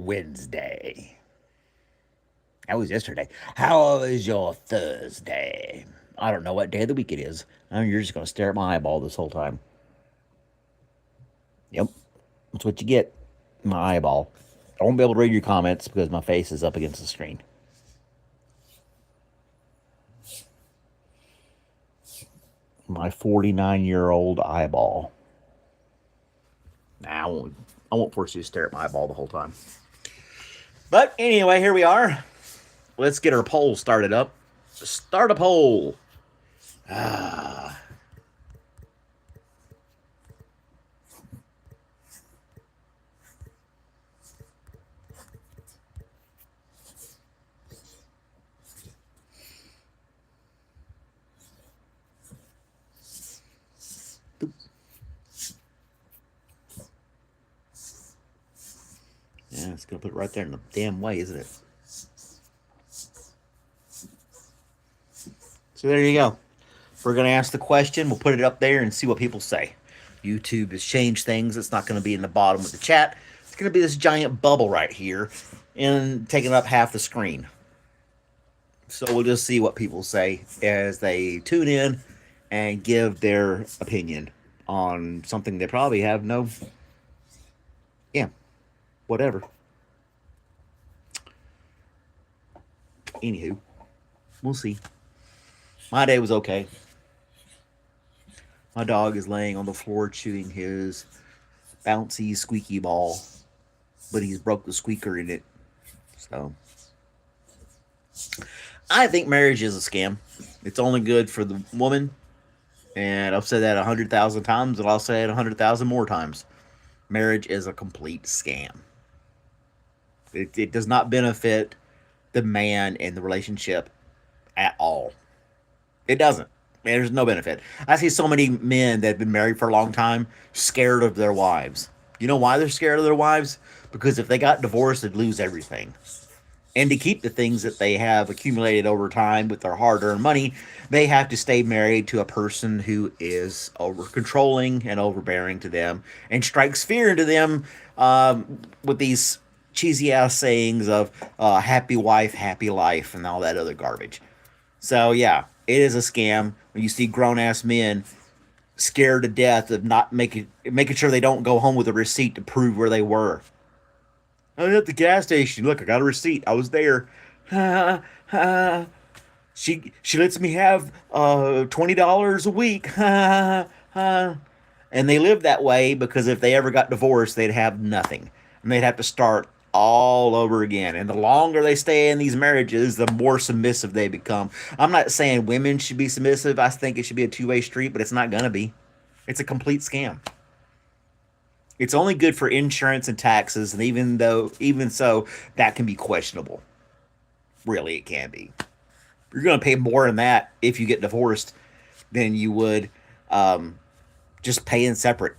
Wednesday. That was yesterday. How was your Thursday? I don't know what day of the week it is. You're just going to stare at my eyeball this whole time. Yep. That's what you get. My eyeball. I won't be able to read your comments because my face is up against the screen. My 49-year-old eyeball. Nah, I won't force you to stare at my eyeball the whole time. But anyway, here we are. Let's get our poll started up. Start a poll. Ah. Yeah, it's going to put it right there in the damn way, isn't it? So there you go. We're going to ask the question. We'll put it up there and see what people say. YouTube has changed things. It's not going to be in the bottom of the chat. It's going to be this giant bubble right here and taking up half the screen. So we'll just see what people say as they tune in and give their opinion on something they probably have no, yeah, whatever. Anywho, we'll see. My day was okay. My dog is laying on the floor chewing his bouncy squeaky ball, but he's broke the squeaker in it. So I think marriage is a scam. It's only good for the woman, and I've said that 100,000 times, and I'll say it 100,000 more times. Marriage is a complete scam. It does not benefit the man in the relationship at all. It doesn't. There's no benefit. I see so many men that have been married for a long time scared of their wives. You know why they're scared of their wives? Because if they got divorced, they'd lose everything. And to keep the things that they have accumulated over time with their hard earned money, they have to stay married to a person who is over controlling and overbearing to them and strikes fear into them with these cheesy ass sayings of happy wife, happy life, and all that other garbage. So, yeah, it is a scam when you see grown ass men scared to death of not making sure they don't go home with a receipt to prove where they were. I was at the gas station. Look, I got a receipt. I was there. She lets me have $20 a week. And they live that way because if they ever got divorced, they'd have nothing. And they'd have to start all over again. And the longer they stay in these marriages, the more submissive they become. I'm not saying women should be submissive. I think it should be a two-way street, but it's not going to be. It's a complete scam. It's only good for insurance and taxes, and even so, that can be questionable. Really, it can be. You're going to pay more than that if you get divorced than you would just paying separate.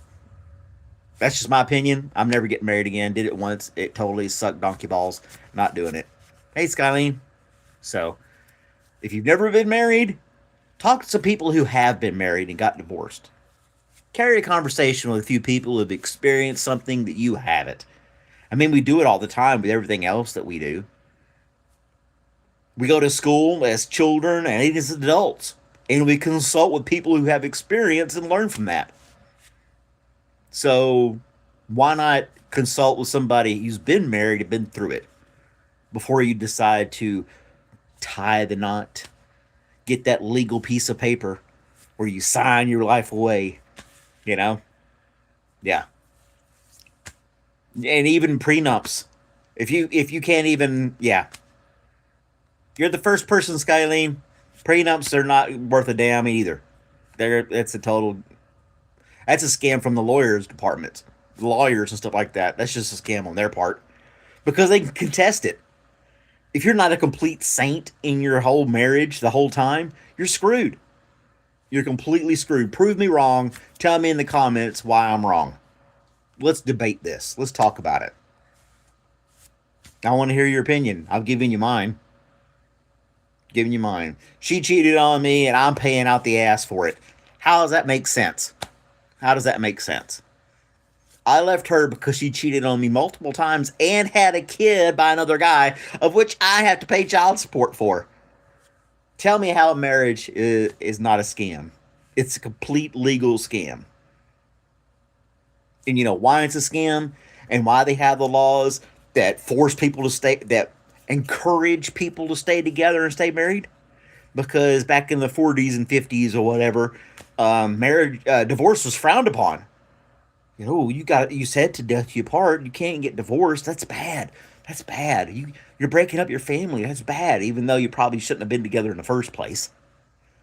That's just my opinion. I'm never getting married again. Did it once. It totally sucked donkey balls. Not doing it. Hey, Skylene. So, if you've never been married, talk to some people who have been married and got divorced. Carry a conversation with a few people who have experienced something that you haven't. I mean, we do it all the time with everything else that we do. We go to school as children and as adults, and we consult with people who have experience and learn from that. So, why not consult with somebody who's been married and been through it before you decide to tie the knot, get that legal piece of paper where you sign your life away, you know? Yeah. And even prenups. If you can't even, yeah. You're the first person, Skylene. Prenups are not worth a damn either. That's a scam from the lawyers department, the lawyers and stuff like that. That's just a scam on their part because they can contest it. If you're not a complete saint in your whole marriage the whole time, you're screwed. You're completely screwed. Prove me wrong. Tell me in the comments why I'm wrong. Let's debate this. Let's talk about it. I want to hear your opinion. I've given you mine. Giving you mine. She cheated on me and I'm paying out the ass for it. How does that make sense? How does that make sense? I left her because she cheated on me multiple times and had a kid by another guy, of which I have to pay child support for. Tell me how marriage is not a scam. It's a complete legal scam. And you know why it's a scam and why they have the laws that force people to stay, that encourage people to stay together and stay married? Because back in the 40s and 50s or whatever, marriage, divorce was frowned upon. You know, you said to death you part. You can't get divorced. That's bad. That's bad. You're breaking up your family. That's bad. Even though you probably shouldn't have been together in the first place.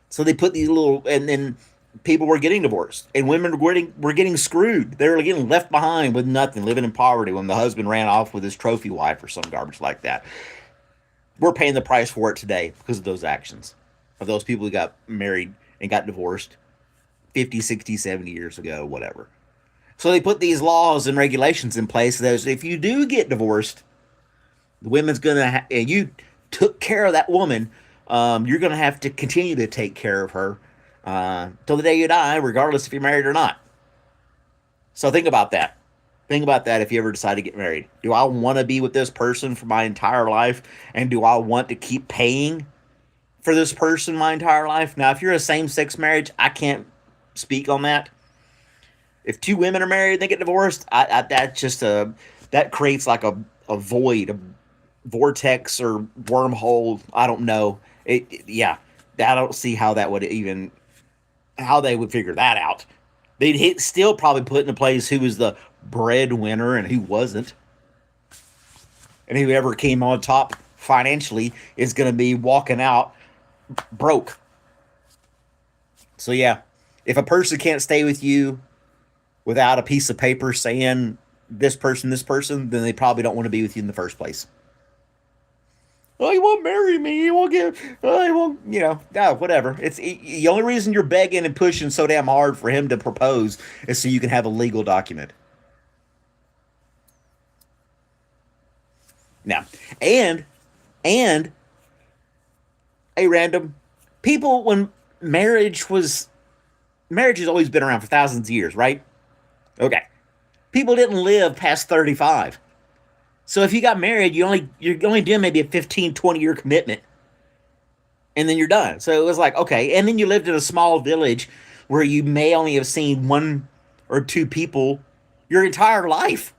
So they put these little, and then people were getting divorced, and women were getting screwed. They were getting left behind with nothing, living in poverty when the husband ran off with his trophy wife or some garbage like that. We're paying the price for it today because of those actions of those people who got married and got divorced 50, 60, 70 years ago, whatever. So they put these laws and regulations in place that if you do get divorced, the women's gonna and you took care of that woman, you're gonna have to continue to take care of her till the day you die, regardless if you're married or not. So think about that. Think about that if you ever decide to get married. Do I want to be with this person for my entire life? And do I want to keep paying for this person my entire life? Now, if you're a same sex marriage, I can't speak on that. If two women are married and they get divorced, that's just that creates like a void, a vortex or wormhole. I don't know. Yeah, I don't see how that would even how they would figure that out. Still probably put into place who was the breadwinner and who wasn't, and whoever came on top financially is going to be walking out broke. So yeah, if a person can't stay with you without a piece of paper saying this person, then they probably don't want to be with you in the first place. Oh, he won't marry me. He won't get. Oh, he won't. Whatever. The only reason you're begging and pushing so damn hard for him to propose is so you can have a legal document. Now, and a random people when marriage has always been around for thousands of years, right? Okay, people didn't live past 35. So if you got married, you're only doing maybe a 15, 20 year commitment. And then you're done. So it was like, okay. And then you lived in a small village where you may only have seen one or two people your entire life.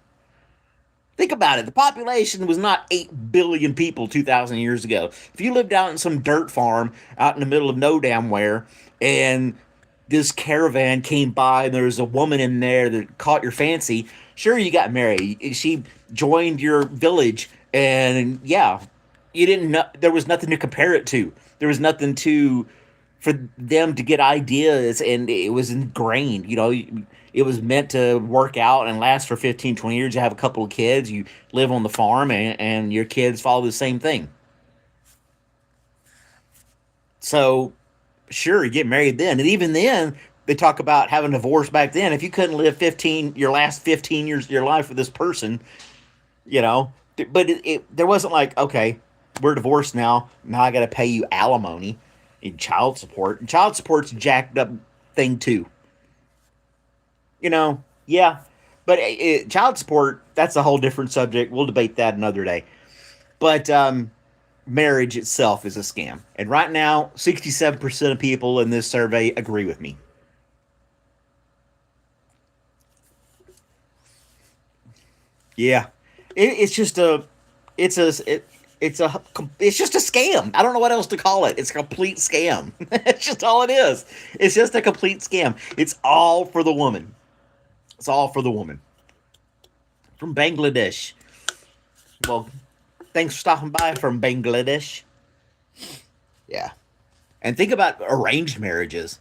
Think about it. The population was not 8 billion people 2,000 years ago. If you lived out in some dirt farm out in the middle of no damn where, and this caravan came by and there was a woman in there that caught your fancy, sure, you got married. She joined your village, and yeah, you didn't know, there was nothing to compare it to. There was nothing for them to get ideas, and it was ingrained. It was meant to work out and last for 15, 20 years. You have a couple of kids, you live on the farm, and your kids follow the same thing. So, sure, you get married then. And even then, they talk about having a divorce back then. If you couldn't live your last 15 years of your life with this person, you know, but there wasn't like, okay, we're divorced now. Now I got to pay you alimony and child support. And child support's a jacked up thing too. Yeah. But child support, that's a whole different subject. We'll debate that another day. But marriage itself is a scam. And right now, 67% of people in this survey agree with me. Yeah. It's just it's a, it's just a scam. I don't know what else to call it. It's a complete scam. That's just all it is. It's just a complete scam. It's all for the woman. It's all for the woman. From Bangladesh. Well, thanks for stopping by from Bangladesh. Yeah. And think about arranged marriages.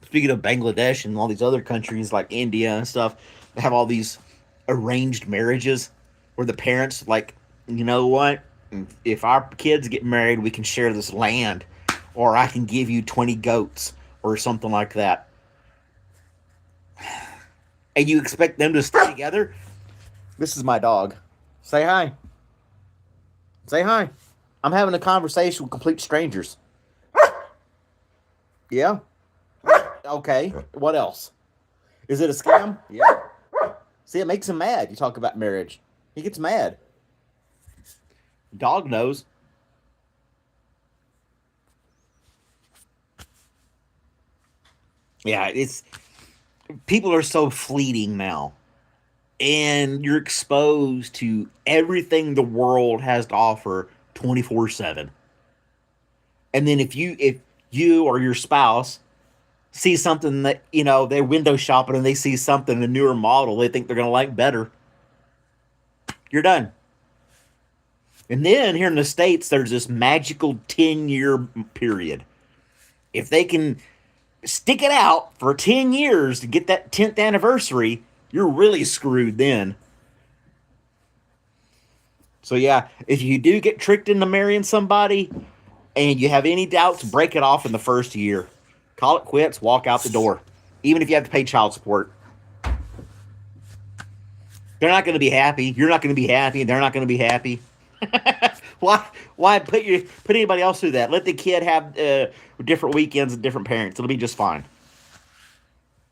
Speaking of Bangladesh and all these other countries like India and stuff, they have all these arranged marriages where the parents, like, you know what? If our kids get married, we can share this land, or I can give you 20 goats or something like that. And you expect them to stay together? This is my dog. Say hi. Say hi. I'm having a conversation with complete strangers. Yeah? Okay. What else? Is it a scam? Yeah. See, it makes him mad. You talk about marriage. He gets mad. Dog knows. Yeah, it's people are so fleeting now. And you're exposed to everything the world has to offer 24/7. And then if you or your spouse see something that, they're window shopping and they see something, a newer model they think they're going to like better, you're done. And then here in the States, there's this magical 10-year period. If they can stick it out for 10 years to get that 10th anniversary, you're really screwed then. So, yeah, if you do get tricked into marrying somebody and you have any doubts, break it off in the first year. Call it quits, walk out the door. Even if you have to pay child support. They're not going to be happy. You're not going to be happy. They're not going to be happy. Why put anybody else through that? Let the kid have different weekends and different parents. It'll be just fine.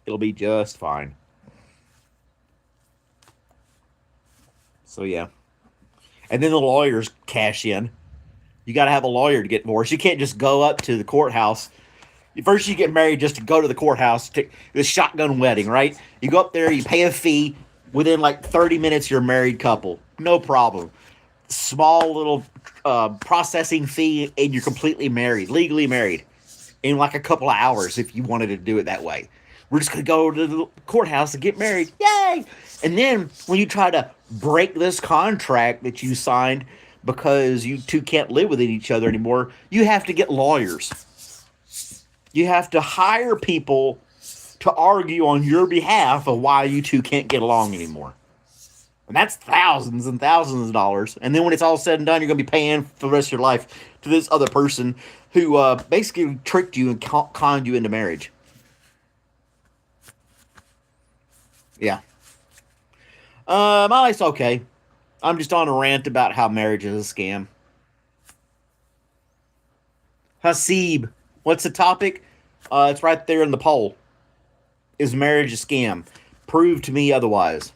It'll be just fine. So yeah, and then the lawyers cash in. You got to have a lawyer to get divorced. You can't just go up to the courthouse. First, you get married just to go to the courthouse. To this shotgun wedding, right? You go up there, you pay a fee. Within like 30 minutes, you're a married couple. No problem. Small little processing fee, and you're completely married, legally married, in like a couple of hours if you wanted to do it that way. We're just going to go to the courthouse and get married. Yay! And then when you try to break this contract that you signed because you two can't live with each other anymore, you have to get lawyers. You have to hire people to argue on your behalf of why you two can't get along anymore. And that's thousands and thousands of dollars. And then when it's all said and done, you're going to be paying for the rest of your life to this other person who basically tricked you and conned you into marriage. Yeah. My life's okay. I'm just on a rant about how marriage is a scam. Hasib, what's the topic? It's right there in the poll. Is marriage a scam? Prove to me otherwise.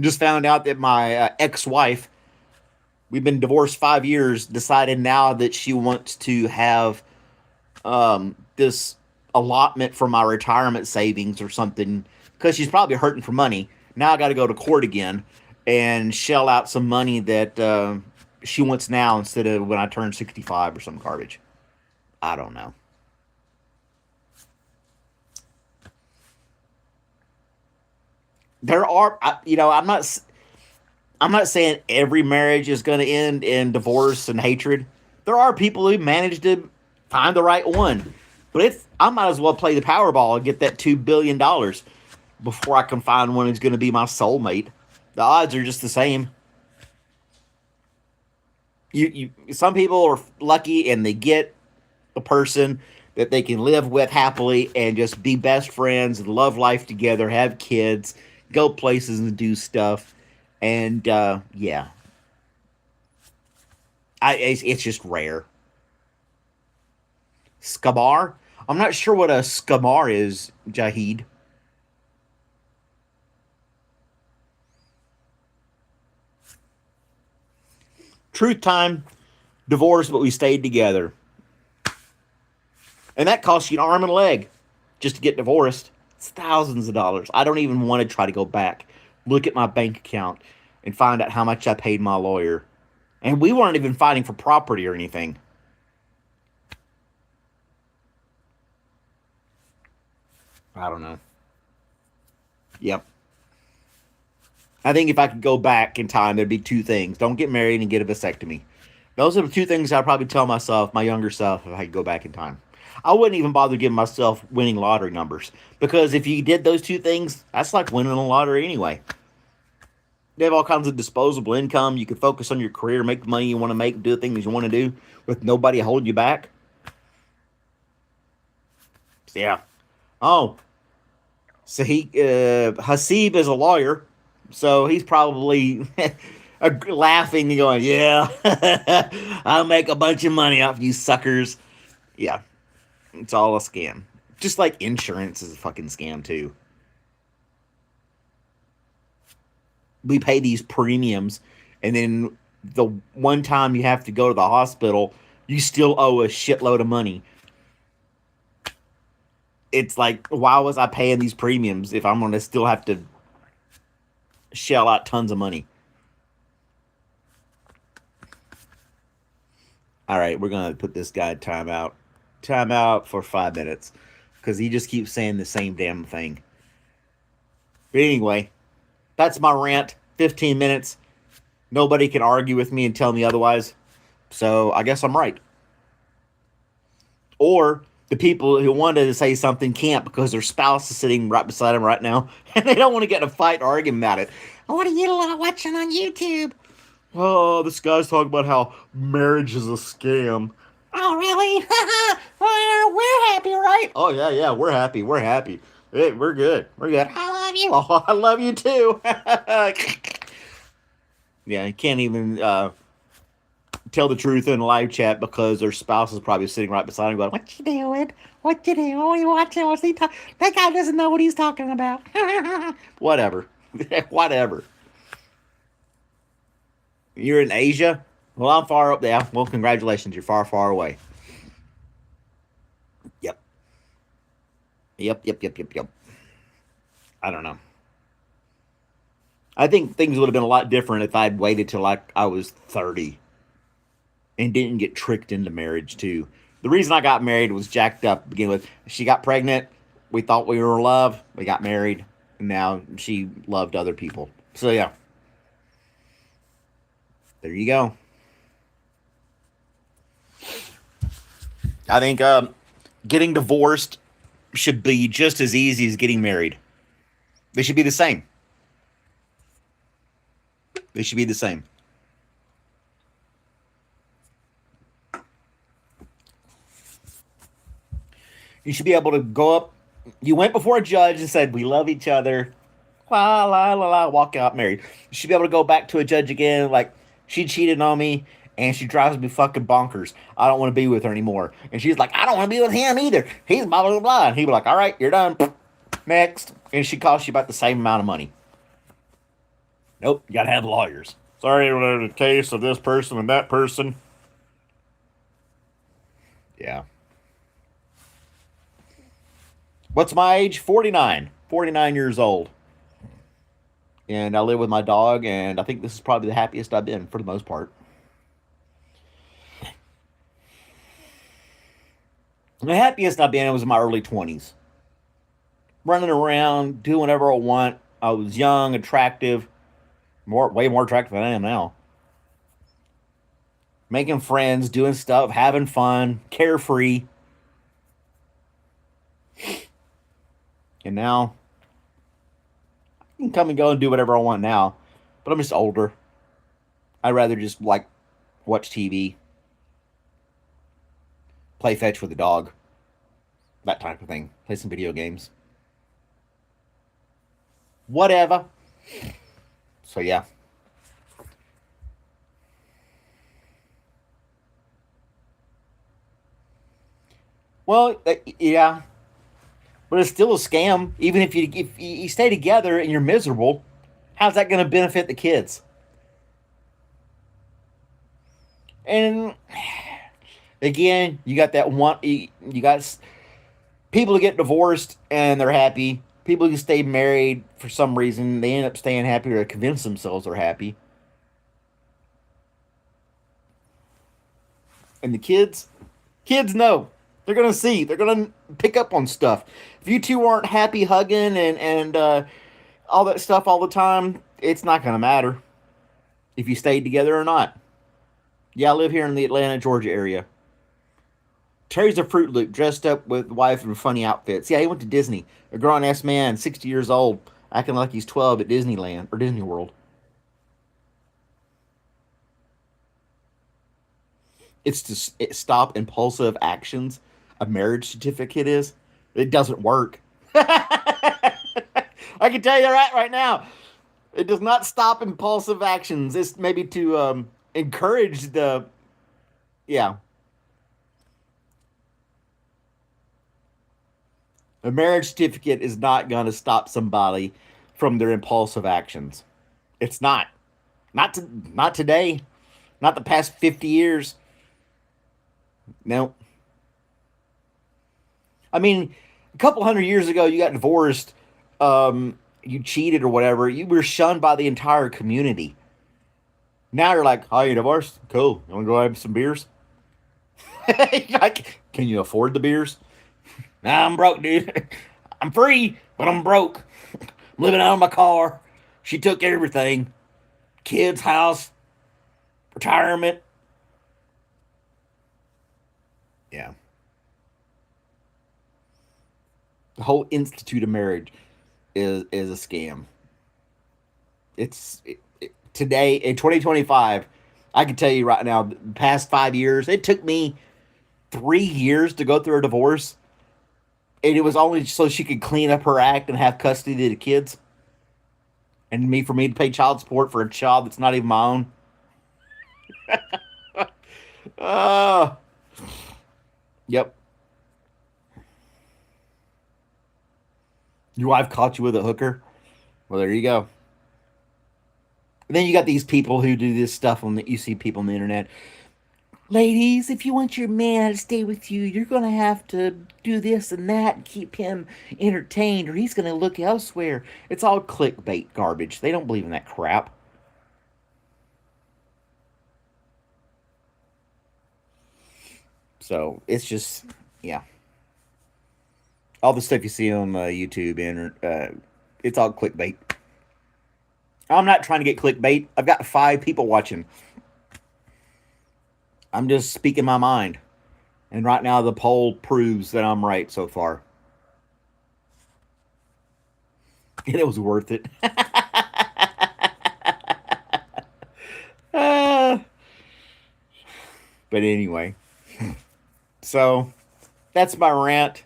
Just found out that my ex-wife, we've been divorced 5 years, decided now that she wants to have this allotment for my retirement savings or something, because she's probably hurting for money. Now I got to go to court again and shell out some money that she wants now instead of when I turn 65 or some garbage. I don't know. There are, I'm not saying every marriage is going to end in divorce and hatred. There are people who manage to find the right one, but I might as well play the Powerball and get that $2 billion before I can find one who's going to be my soulmate. The odds are just the same. Some people are lucky and they get a person that they can live with happily and just be best friends and love life together, have kids, go places and do stuff. And yeah, it's just rare. Scamar? I'm not sure what a scamar is, Jahid. Truth time, divorce, but we stayed together. And that costs you an arm and a leg just to get divorced. It's thousands of dollars. I don't even want to try to go back, look at my bank account, and find out how much I paid my lawyer. And we weren't even fighting for property or anything. I don't know. Yep. I think if I could go back in time, there'd be two things. Don't get married and get a vasectomy. Those are the two things I'd probably tell myself, my younger self, if I could go back in time. I wouldn't even bother giving myself winning lottery numbers. Because if you did those two things, that's like winning a lottery anyway. You have all kinds of disposable income. You can focus on your career, make the money you want to make, do the things you want to do with nobody holding you back. So, yeah. Oh, so Hasib is a lawyer, so he's probably laughing and going, "Yeah, I'll make a bunch of money off you suckers." Yeah, it's all a scam. Just like insurance is a fucking scam too. we pay these premiums, and then the one time you have to go to the hospital, you still owe a shitload of money. It's like, why was I paying these premiums if I'm going to still have to shell out tons of money? All right, we're going to put this guy timeout. Timeout for 5 minutes because he just keeps saying the same damn thing. But anyway, that's my rant. 15 minutes. Nobody can argue with me and tell me otherwise. So I guess I'm right. Or the people who wanted to say something can't because their spouse is sitting right beside them right now and they don't want to get in a fight or arguing about it. What are you watching on YouTube? Oh, this guy's talking about how marriage is a scam. Oh, really? Well, we're happy, right? Oh, yeah, we're happy. We're happy. Hey, we're good. We're good. I love you. Oh, I love you too. Yeah, you can't even tell the truth in a live chat because their spouse is probably sitting right beside them going, what you doing? What you doing? What are you watching? What's he talking? That guy doesn't know what he's talking about. Whatever. Whatever. You're in Asia? Well, I'm far up there. Well, congratulations. You're far, far away. Yep. Yep. I don't know. I think things would have been a lot different if I'd waited till like I was 30 and didn't get tricked into marriage too. The reason I got married was jacked up to begin with. She got pregnant. We thought we were in love. We got married. And now she loved other people. So yeah. There you go. I think getting divorced should be just as easy as getting married. They should be the same. They should be the same. You should be able to go up. You went before a judge and said, we love each other. La, la, la, la, walk out married. You should be able to go back to a judge again, like, she cheated on me and she drives me fucking bonkers. I don't want to be with her anymore. And she's like, I don't want to be with him either. He's blah, blah, blah. And he'd be like, all right, you're done. Next. And she costs you about the same amount of money. Nope, you gotta have lawyers. Sorry, the case of this person and that person. Yeah. What's my age? 49. 49 years old. And I live with my dog, and I think this is probably the happiest I've been for the most part. The happiest I've been was in my early 20s. Running around, doing whatever I want. I was young, attractive, way more attractive than I am now. Making friends, doing stuff, having fun, carefree. And now, I can come and go and do whatever I want now. But I'm just older. I'd rather just, like, watch TV. Play fetch with the dog. That type of thing. Play some video games. Whatever. So, yeah. Well, yeah. But it's still a scam. Even if you stay together and you're miserable, how's that going to benefit the kids? And again, you got that one. You got people who get divorced and they're happy. People who stay married for some reason, they end up staying happy or convince themselves they're happy. And the kids know. They're gonna see. They're gonna pick up on stuff. If you two aren't happy hugging and all that stuff all the time, it's not gonna matter if you stayed together or not. Yeah, I live here in the Atlanta, Georgia area. Terry's a Fruit Loop dressed up with wife in funny outfits. Yeah, he went to Disney. A grown ass man, 60 years old, acting like he's 12 at Disneyland or Disney World. It's to stop impulsive actions. A marriage certificate is. It doesn't work. I can tell you that right now. It does not stop impulsive actions. It's maybe to encourage the. Yeah. A marriage certificate is not going to stop somebody from their impulsive actions. It's not. Not today. Not the past 50 years. No. I mean, a couple hundred years ago, you got divorced, you cheated or whatever. You were shunned by the entire community. Now you're like, oh, you divorced? Cool. You want to go have some beers? Like, can you afford the beers? Nah, I'm broke, dude. I'm free, but I'm broke. I'm living out of my car. She took everything. Kids, house, retirement. Yeah. The whole institute of marriage is a scam. Today in 2025. I can tell you right now, the past 5 years, it took me 3 years to go through a divorce, and it was only so she could clean up her act and have custody of the kids, and for me to pay child support for a child that's not even my own. Uh, yep. Your wife caught you with a hooker. Well, there you go. And then you got these people who do this stuff on the. You see people on the internet. Ladies, if you want your man to stay with you, you're gonna have to do this and that and keep him entertained, or he's gonna look elsewhere. It's all clickbait garbage. They don't believe in that crap. So it's just, yeah, all the stuff you see on YouTube and it's all clickbait. I'm not trying to get clickbait. I've got 5 people watching. I'm just speaking my mind. And right now, the poll proves that I'm right so far. And it was worth it. uh, but anyway, so that's my rant.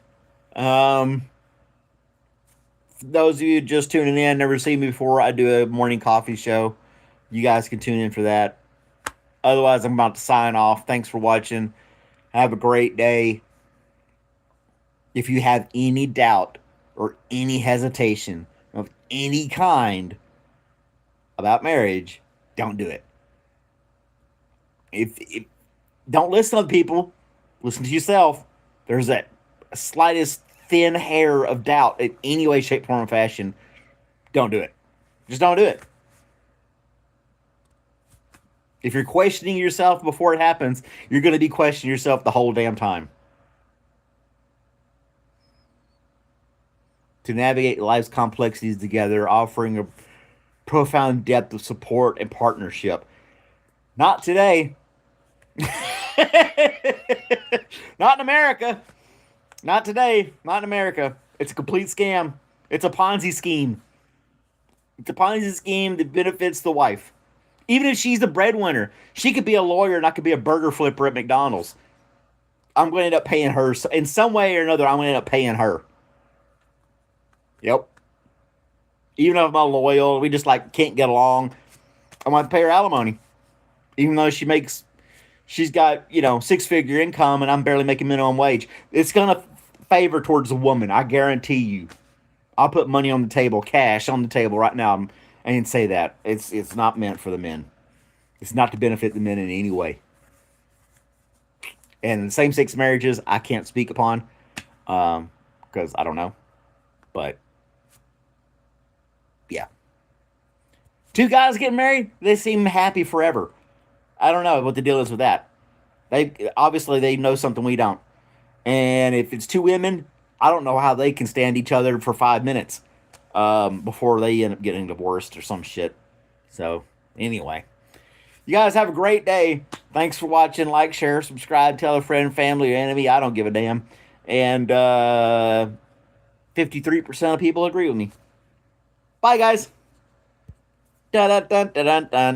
Um, those of you just tuning in, never seen me before, I do a morning coffee show. You guys can tune in for that. Otherwise, I'm about to sign off. Thanks for watching. Have a great day. If you have any doubt or any hesitation of any kind about marriage, don't do it. If don't listen to people, listen to yourself. There's that slightest thin hair of doubt in any way, shape, form, or fashion. Don't do it. Just don't do it. If you're questioning yourself before it happens, you're going to be questioning yourself the whole damn time. To navigate life's complexities together, offering a profound depth of support and partnership. Not today. Not in America. Not today. Not in America. It's a complete scam. It's a Ponzi scheme. It's a Ponzi scheme that benefits the wife. Even if she's the breadwinner, she could be a lawyer and I could be a burger flipper at McDonald's. I'm going to end up paying her. In some way or another, I'm going to end up paying her. Yep. Even if I'm not loyal, we just like can't get along, I'm going to pay her alimony. Even though she's got, 6-figure income and I'm barely making minimum wage. It's going to favor towards the woman. I guarantee you. I'll put money on the table, cash on the table right now. And say that it's not meant for the men. It's not to benefit the men in any way. And same-sex marriages, I can't speak upon because I don't know. But yeah, 2 guys getting married, they seem happy forever. I don't know what the deal is with that. They know something we don't. And if it's 2 women, I don't know how they can stand each other for 5 minutes. Before they end up getting divorced or some shit. So, anyway. You guys have a great day. Thanks for watching. Like, share, subscribe, tell a friend, family, or enemy. I don't give a damn. And 53% of people agree with me. Bye, guys. Dun, dun, dun, dun, dun.